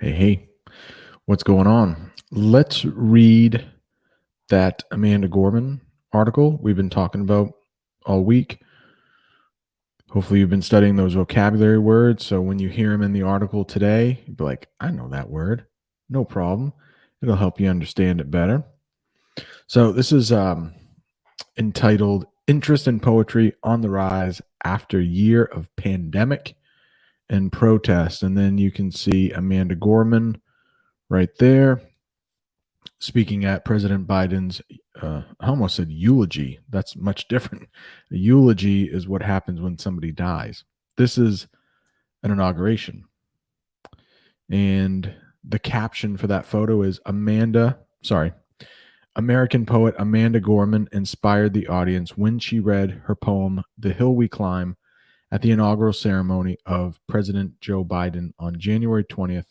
Hey, hey, what's going on? Let's read that Amanda Gorman article we've been talking about all week. Hopefully, you've been studying those vocabulary words. So when you hear them in the article today, you'll be like, I know that word. No problem. It'll help you understand it better. So this is entitled Interest in Poetry on the Rise After Year of Pandemic and Protest. And then you can see Amanda Gorman right there speaking at President Biden's, I almost said eulogy. That's much different. A eulogy is what happens when somebody dies. This is an inauguration. And the caption for that photo is American poet Amanda Gorman inspired the audience when she read her poem, The Hill We Climb, at the inaugural ceremony of President Joe Biden on January 20th,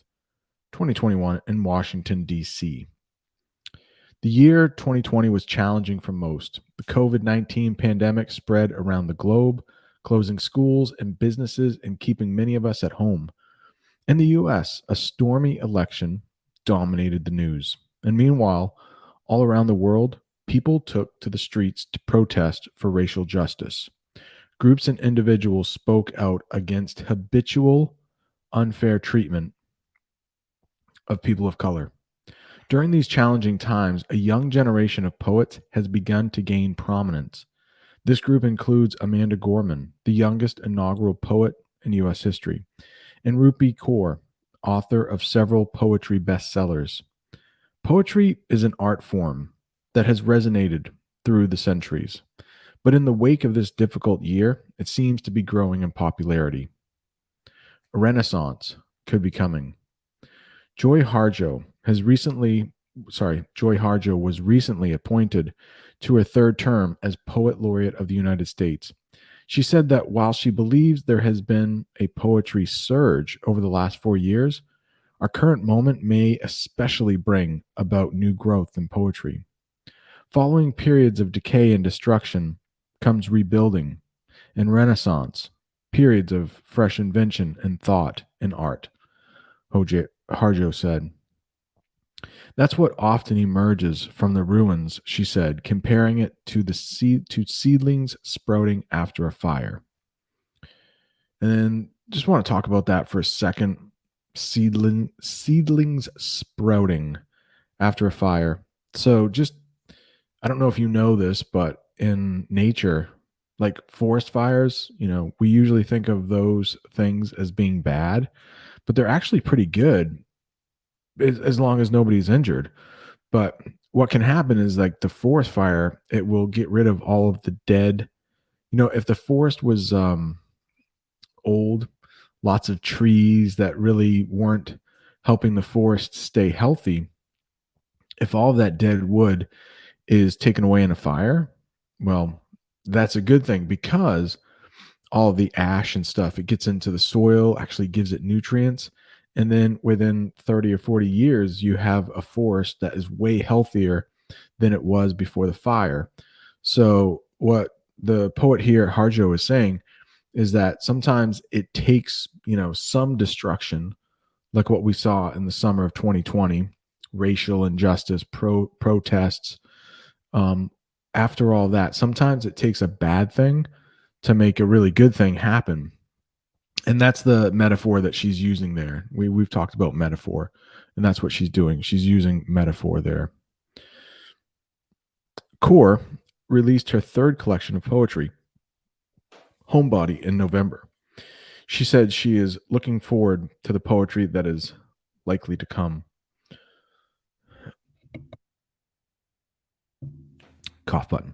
2021, in Washington, D.C. The year 2020 was challenging for most. The COVID-19 pandemic spread around the globe, closing schools and businesses and keeping many of us at home. In the US, a stormy election dominated the news. And meanwhile, all around the world, people took to the streets to protest for racial justice. Groups and individuals spoke out against habitual, unfair treatment of people of color. During these challenging times, a young generation of poets has begun to gain prominence. This group includes Amanda Gorman, the youngest inaugural poet in U.S. history, and Rupi Kaur, author of several poetry bestsellers. Poetry is an art form that has resonated through the centuries, but in the wake of this difficult year, it seems to be growing in popularity. A renaissance could be coming. Joy Harjo Joy Harjo was recently appointed to her third term as Poet Laureate of the United States. She said that while she believes there has been a poetry surge over the last 4 years, our current moment may especially bring about new growth in poetry. Following periods of decay and destruction comes rebuilding and renaissance, periods of fresh invention and thought in art, Harjo said. That's what often emerges from the ruins, she said, comparing it to seedlings sprouting after a fire. And then just want to talk about that for a second. Seedlings sprouting after a fire. So just I don't know if you know this, but in nature, like forest fires, we usually think of those things as being bad, but they're actually pretty good as long as nobody's injured. But what can happen is like the forest fire, it will get rid of all of the dead. If the forest was old, lots of trees that really weren't helping the forest stay healthy, if all of that dead wood is taken away in a fire, well, that's a good thing because all of the ash and stuff, it gets into the soil, actually gives it nutrients. And then within 30 or 40 years, you have a forest that is way healthier than it was before the fire. So, what the poet here, Harjo, is saying is that sometimes it takes, some destruction, like what we saw in the summer of 2020, racial injustice, protests. Um, After all that, sometimes it takes a bad thing to make a really good thing happen. And that's the metaphor that she's using there. We've talked about metaphor, and that's what she's doing. She's using metaphor there. Core released her third collection of poetry, Homebody, in November. She said she is looking forward to the poetry that is likely to come. Cough button.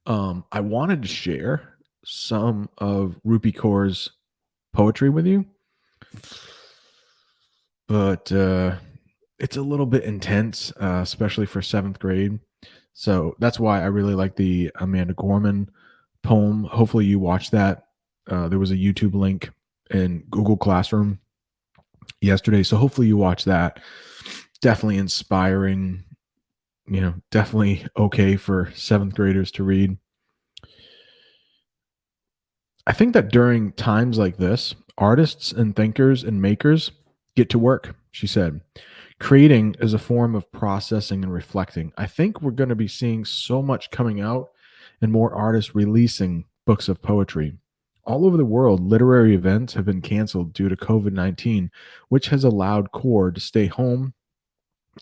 I wanted to share some of Rupi Kaur's poetry with you, but it's a little bit intense, especially for seventh grade. So that's why I really like the Amanda Gorman poem. Hopefully, you watched that. There was a YouTube link in Google Classroom yesterday. So hopefully, you watch that. Definitely inspiring, definitely okay for seventh graders to read. I think that during times like this, artists and thinkers and makers Get to work, she said. Creating is a form of processing and reflecting. I think we're going to be seeing so much coming out and more artists releasing books of poetry. All over the world, literary events have been canceled due to COVID-19, which has allowed Core to stay home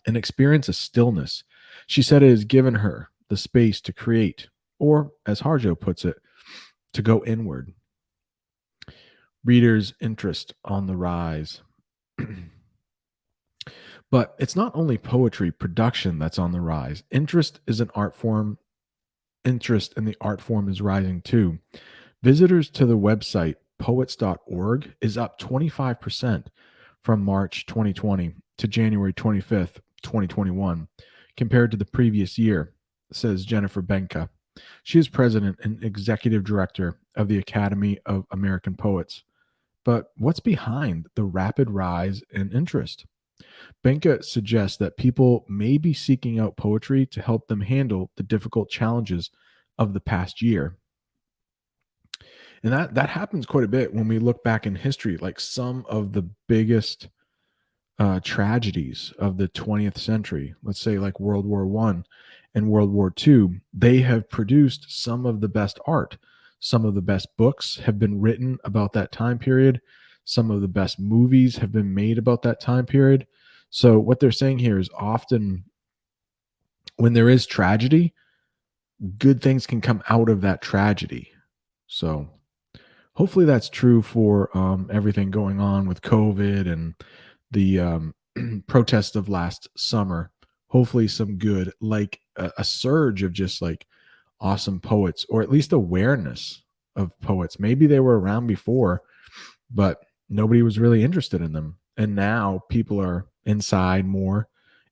and experience a stillness. She said it has given her the space to create, or as Harjo puts it, to go inward. Readers' interest on the rise. But it's not only poetry production that's on the rise. Interest in the art form is rising too. Visitors to the website poets.org is up 25% from March 2020 to January 25th, 2021, compared to the previous year, says Jennifer Benka. She is president and executive director of the Academy of American Poets. But what's behind the rapid rise in interest? Benka suggests that people may be seeking out poetry to help them handle the difficult challenges of the past year. And that happens quite a bit when we look back in history. Like some of the biggest tragedies of the 20th century, let's say like World War One and World War Two, they have produced some of the best art. Some of the best books have been written about that time period. Some of the best movies have been made about that time period. So what they're saying here is often when there is tragedy, good things can come out of that tragedy. So hopefully that's true for everything going on with COVID and the protests of last summer. Hopefully some good, like a surge of just like awesome poets, or at least awareness of poets. Maybe they were around before, but nobody was really interested in them. And now people are inside more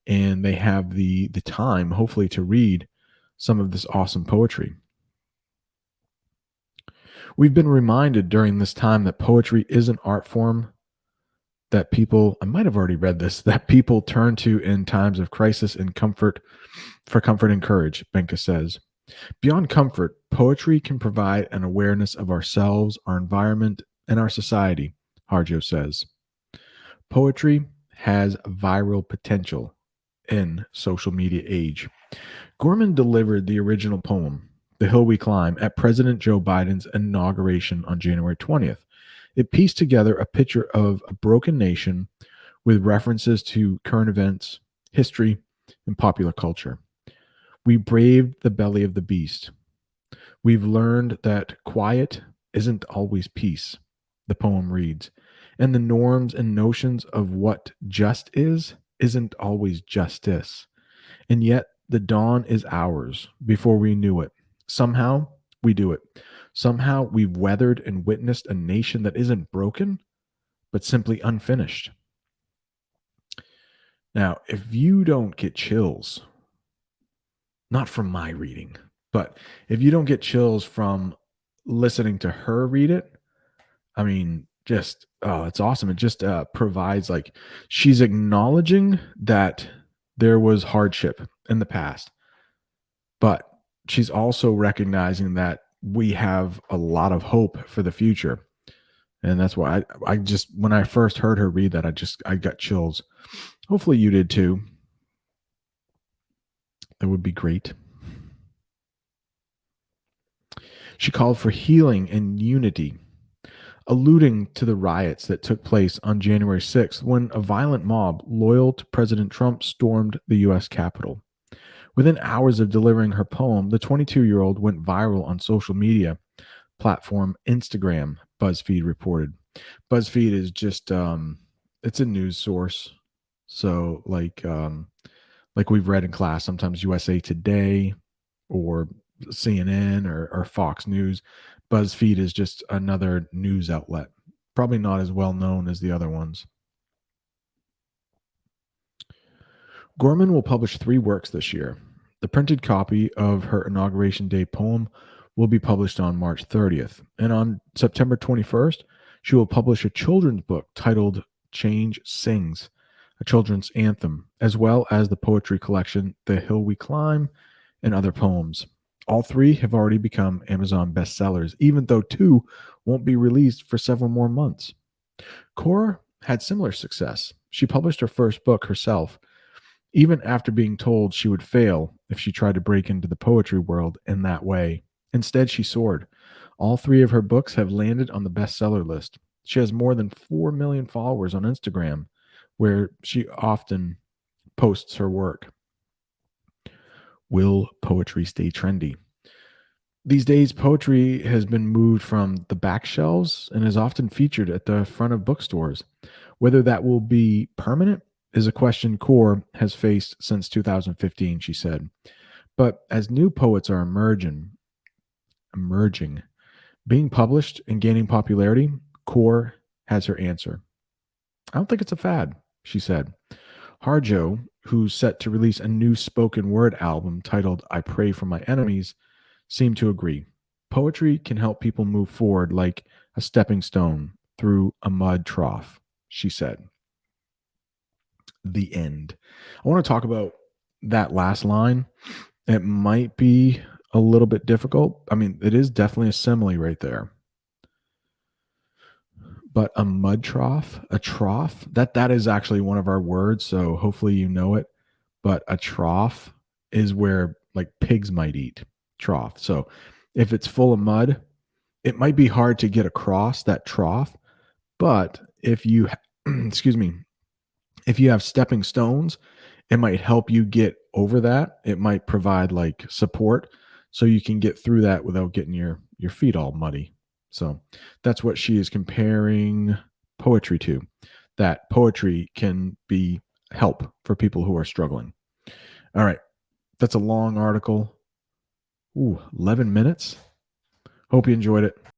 and they have the time, hopefully, to read some of this awesome poetry. We've been reminded during this time that poetry is an art form that people, I might have already read this, that people turn to in times of crisis and comfort, for comfort and courage, Benka says. Beyond comfort, poetry can provide an awareness of ourselves, our environment, and our society, Harjo says. Poetry has viral potential in social media age. Gorman delivered the original poem, The Hill We Climb, at President Joe Biden's inauguration on January 20th. It pieced together a picture of a broken nation with references to current events, history, and popular culture. We braved the belly of the beast. We've learned that quiet isn't always peace, the poem reads, and the norms and notions of what just is isn't always justice. And yet the dawn is ours before we knew it. Somehow we do it. Somehow we've weathered and witnessed a nation that isn't broken, but simply unfinished. Now, if you don't get chills, not from my reading, but if you don't get chills from listening to her read it, I mean, just, oh, it's awesome. It just provides like she's acknowledging that there was hardship in the past, but she's also recognizing that we have a lot of hope for the future. And that's why I just, when I first heard her read that, I got chills. Hopefully you did too. That would be great. She called for healing and unity, alluding to the riots that took place on January 6th when a violent mob loyal to President Trump stormed the U.S. Capitol. Within hours of delivering her poem, the 22-year-old went viral on social media platform Instagram, BuzzFeed reported. BuzzFeed is just it's a news source. So like we've read in class, sometimes USA Today or CNN or Fox News. BuzzFeed is just another news outlet, probably not as well known as the other ones. Gorman will publish 3 works this year. The printed copy of her Inauguration Day poem will be published on March 30th. And on September 21st, she will publish a children's book titled Change Sings, a children's anthem, as well as the poetry collection The Hill We Climb and other poems. All 3 have already become Amazon bestsellers, even though 2 won't be released for several more months. Core had similar success. She published her first book herself, even after being told she would fail if she tried to break into the poetry world in that way. Instead, she soared. All three of her books have landed on the bestseller list. She has more than 4 million followers on Instagram, where she often posts her work. Will poetry stay trendy? These days, poetry has been moved from the back shelves and is often featured at the front of bookstores. Whether that will be permanent is a question Core has faced since 2015, she said. But as new poets are emerging, being published and gaining popularity, Core has her answer. I don't think it's a fad, she said. Harjo, who's set to release a new spoken word album titled I Pray for My Enemies, seemed to agree. Poetry can help people move forward like a stepping stone through a mud trough, she said. The end. I want to talk about that last line. It might be a little bit difficult. I mean, it is definitely a simile right there. But a mud trough, a trough, that is actually one of our words, so hopefully you know it. But a trough is where like pigs might eat. Trough. So if it's full of mud, it might be hard to get across that trough, but if you excuse me, if you have stepping stones, it might help you get over that. It might provide like support so you can get through that without getting your feet all muddy. So that's what she is comparing poetry to. That poetry can be help for people who are struggling. All right. That's a long article. Ooh, 11 minutes. Hope you enjoyed it.